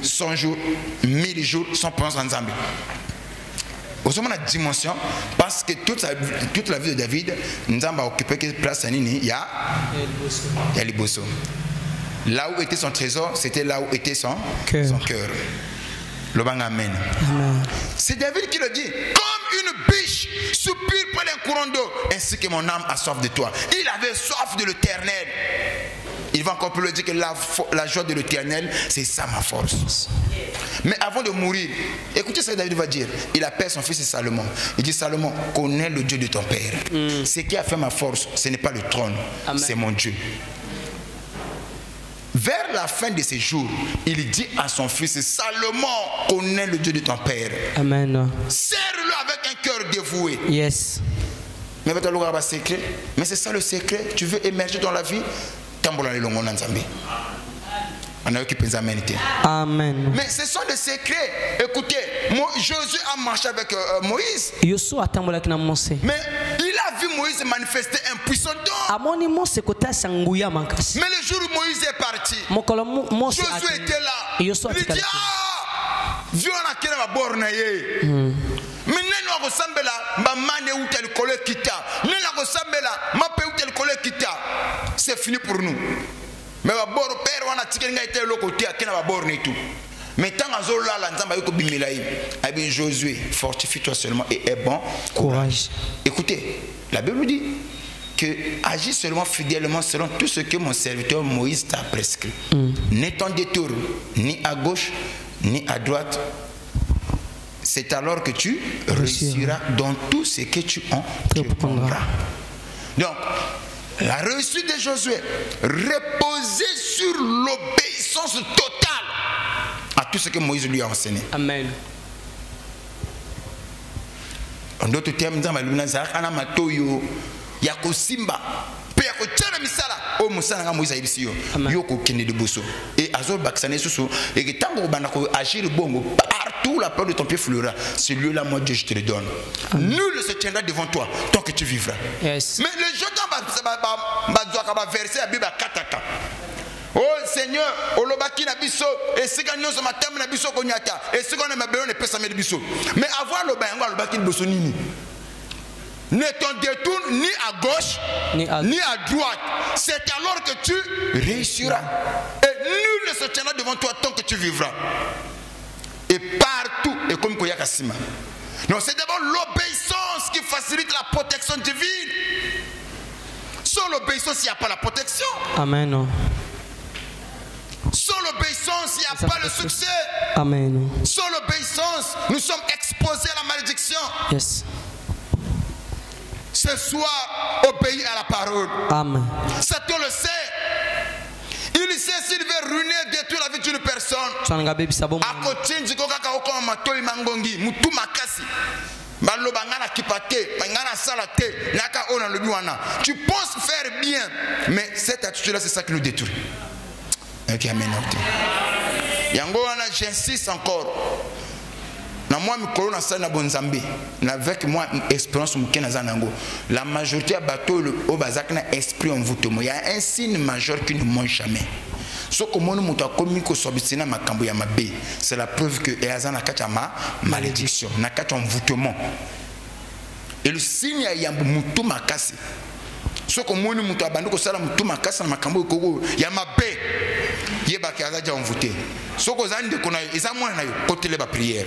100 jours, 1000 jours sans présence en Zambie. Au moins la dimension, parce que toute la vie de David, nous avons occupé quelle place à Nini, il y a les bossos. Là où était son trésor, c'était là où était son cœur. Le bang amen. C'est David qui le dit. Comme une biche soupire pour un courant d'eau, ainsi que mon âme a soif de toi. Il avait soif de l'Éternel. Il va encore plus le dire que la joie de l'Éternel, c'est ça ma force. Mais avant de mourir, écoutez ce que David va dire. Il appelle son fils Salomon. Il dit Salomon, connais le Dieu de ton père. Ce qui a fait ma force, ce n'est pas le trône, c'est mon Dieu. Vers la fin de ses jours, il dit à son fils Salomon, connais le Dieu de ton père. Amen. Serre-le avec un cœur dévoué. Yes. Mais c'est ça le secret. Tu veux émerger dans la vie. Amen. Mais ce sont des secrets. Écoutez, Josué a marché avec Moïse. Mais il a vu Moïse manifester un puissant don. Mais le jour où Moïse est parti, Josué était là. Il dit viens à quelle va borne. C'est fini pour nous. Mais d'abord, père, on a tiré le côté à qui n'a pas tout. Mais tant que Josué, fortifie-toi seulement et aie bon courage. Écoutez, la Bible dit que agis seulement fidèlement selon tout ce que mon serviteur Moïse t'a prescrit. N'étant détour ni à gauche ni à droite. C'est alors que tu réussiras dans tout ce que tu entreprendras. Donc, la réussite de Josué reposait sur l'obéissance totale à tout ce que Moïse lui a enseigné. Amen. En d'autres termes, et Azor Baksane Soussou, et que tant que agir bon, partout la peur de ton pied fleura. Celui-là, moi, Dieu, je te le donne. Nul ne se tiendra devant toi tant que tu vivras. Yes. Mais les gens va verser la Bible à Kataka. Oh Seigneur, Olobaki na biso, et si gagnons ce matin na biso konyata, et si on a ma béon ne peut s'amener biso. Mais avoir le bain, Olobaki biso nini. Ne t'en détourne ni à gauche ni à droite. C'est alors que tu réussiras. Et nul ne se tiendra devant toi tant que tu vivras. Et partout, et comme Koyakasima. Non, c'est d'abord l'obéissance qui facilite la protection divine. Sans l'obéissance, il n'y a pas la protection. Amen. Sans l'obéissance, il n'y a pas le succès. Amen. Sans l'obéissance, nous sommes exposés à la malédiction. Yes. Ce soir, obéis à la parole. Amen. Satan le sait. Il sait s'il veut ruiner, détruire la vie d'une personne. Tu penses faire bien, mais cette attitude-là, c'est ça qui nous détruit. Ok, amen. J'insiste encore. Avec moi, expérience la majorité des bateaux au Bazak n'a esprit envoûtement. Il y a un signe majeur qui ne mange jamais. C'est la preuve que Eazan a ma malédiction, n'a qu'à envoûtement. Et le signe il y a mutu makasi. Ce que moi nous mutu abandon que ça la mutu makasi na makambo ikogo ya mabe. Yeba ki aza déjà envoûté. Ce que zan de kona eza moi na yo côté les ba prière.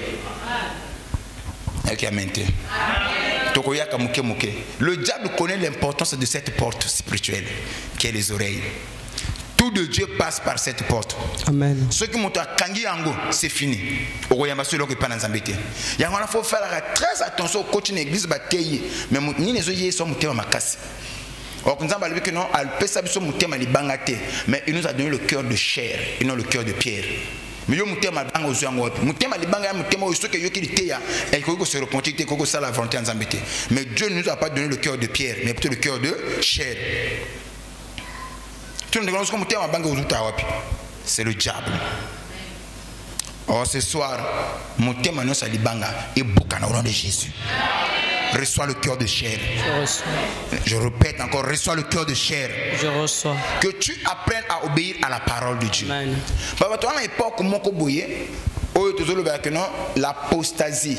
Amen. Le diable connaît l'importance de cette porte spirituelle qui est les oreilles. Tout de Dieu passe par cette porte. Amen. Ceux qui montent à Kangi Ango, c'est fini. Il faut faire très attention au coach de l'église. Mais il nous a donné le cœur de chair et non le cœur de pierre. Mais yo mutema banga ozuango wapi. Mutema libanga mutema osoke yo kiliteya et koko se repentir te koko ça la volonté en Zambété. Mais Dieu ne nous a pas donné le cœur de pierre, mais plutôt le cœur de chair. Tout le monde dit mutema banga ozuta wapi. C'est le diable. Or ce soir, mutema no sa libanga et bokana au nom de Jésus. Reçois le cœur de chair. Je répète encore, reçois le cœur de chair. Je reçois. Que tu apprennes à obéir à la parole de Dieu. L'apostasie,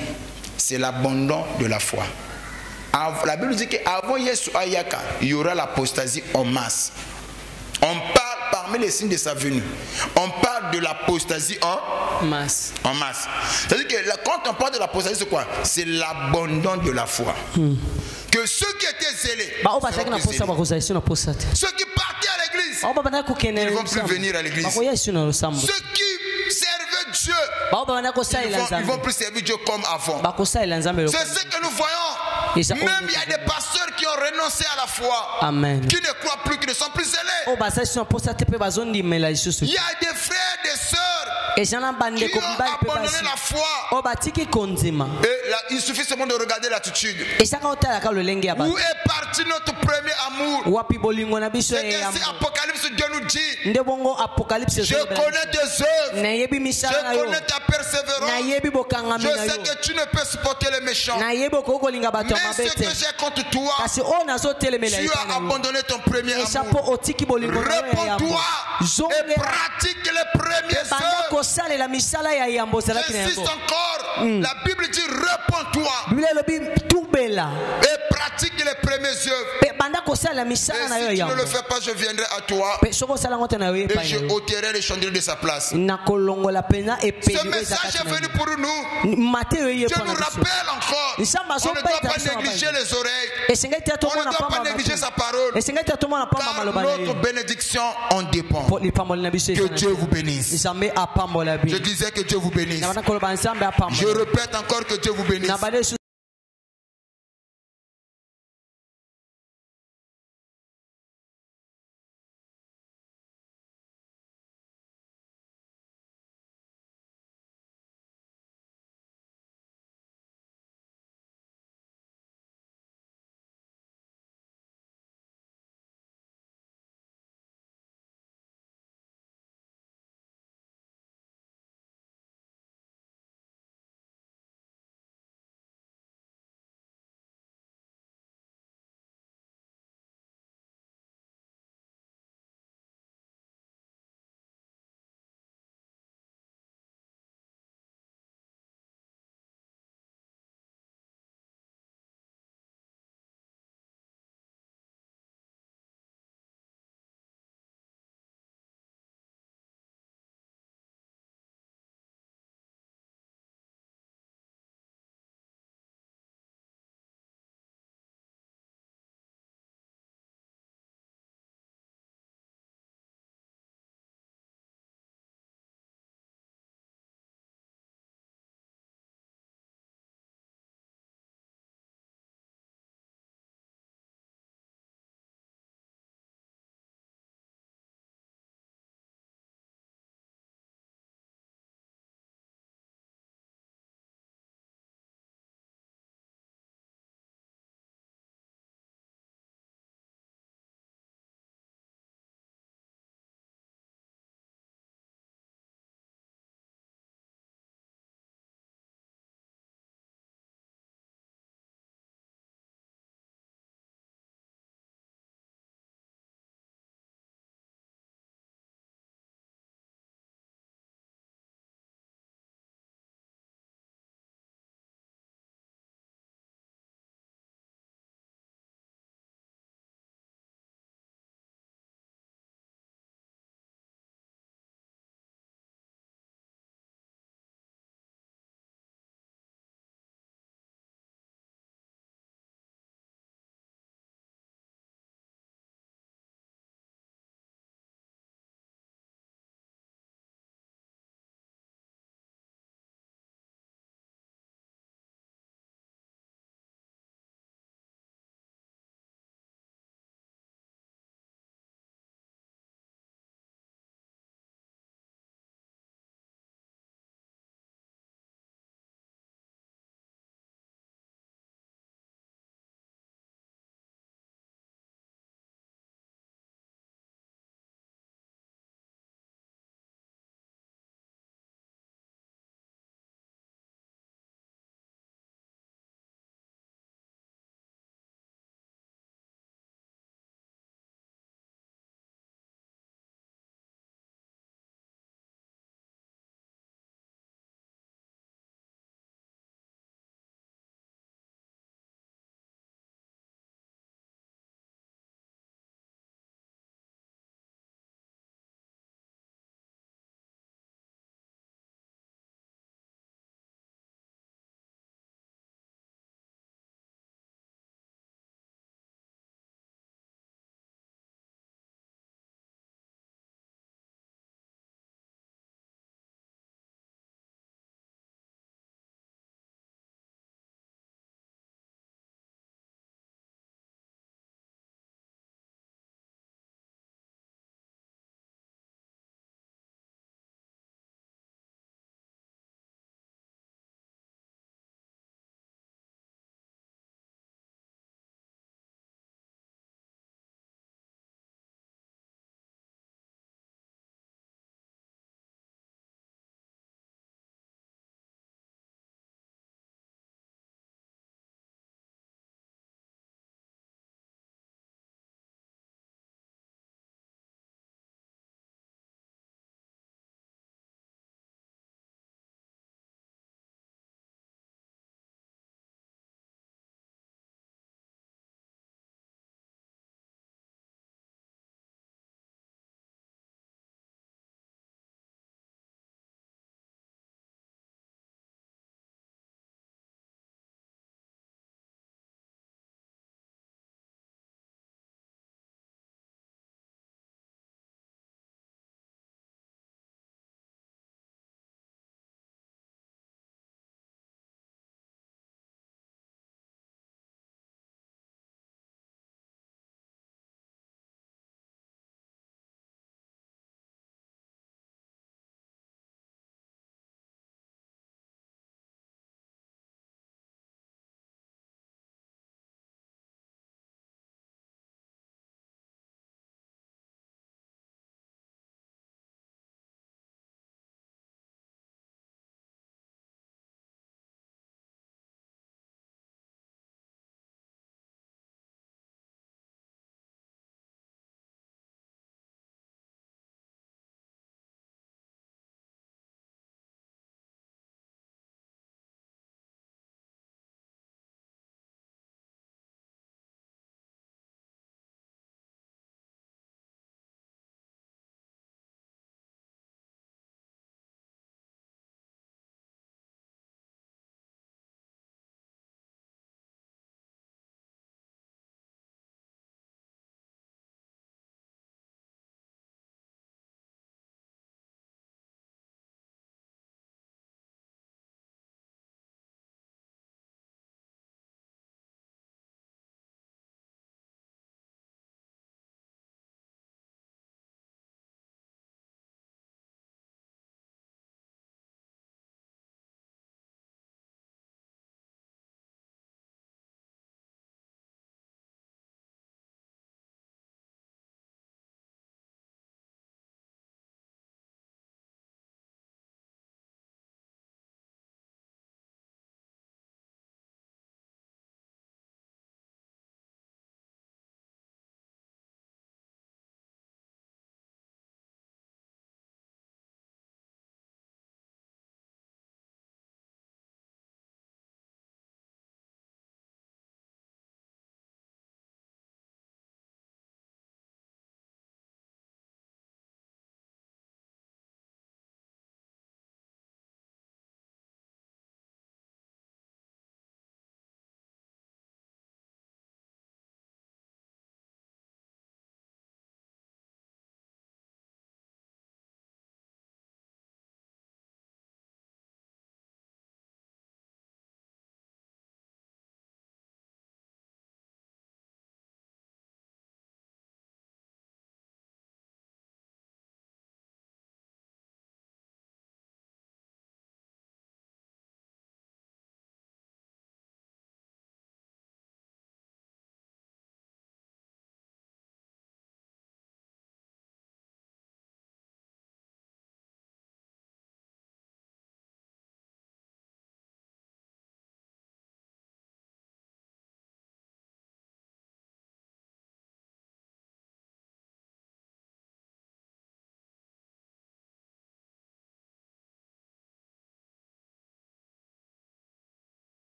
c'est l'abandon de la foi. La Bible dit qu'avant Yesu Ayaka, il y aura l'apostasie en masse. On parle parmi les signes de sa venue. On parle de l'apostasie en masse. En masse. C'est-à-dire que quand on parle de l'apostasie, c'est quoi? C'est l'abandon de la foi. Que ceux qui étaient zélés, ceux qui partaient à l'église, ils ne vont plus venir à l'église. Ceux qui servaient Dieu, ils vont plus servir Dieu comme avant. C'est ce que nous voyons. Même il y a des pasteurs qui ont renoncé à la foi. Amen. Qui ne croient plus, qui ne sont plus zélés. Il y a des frères, des sœurs qui ont abandonné la foi. Et là, il suffit seulement de regarder l'attitude. Où est parti notre premier amour? C'est ainsi Apocalypse, Dieu nous dit: je connais tes œuvres, je connais ta persévérance, je sais que tu ne peux supporter les méchants. Mais ce que j'ai contre toi, tu as abandonné ton premier amour. Réponds-toi et pratique les premières œuvres. J'insiste encore, la Bible dit réponds-toi et pratique les premières œuvres. Et si tu ne le fais pas, je viendrai à toi et je ôterai les chandeliers de sa place. Ce message est venu pour nous. Dieu nous rappelle encore. On ne doit pas négliger les oreilles. On ne doit pas négliger sa parole. Car notre bénédiction en dépend. Que Dieu vous bénisse. Je disais que Dieu vous bénisse. Je répète encore que Dieu vous bénisse.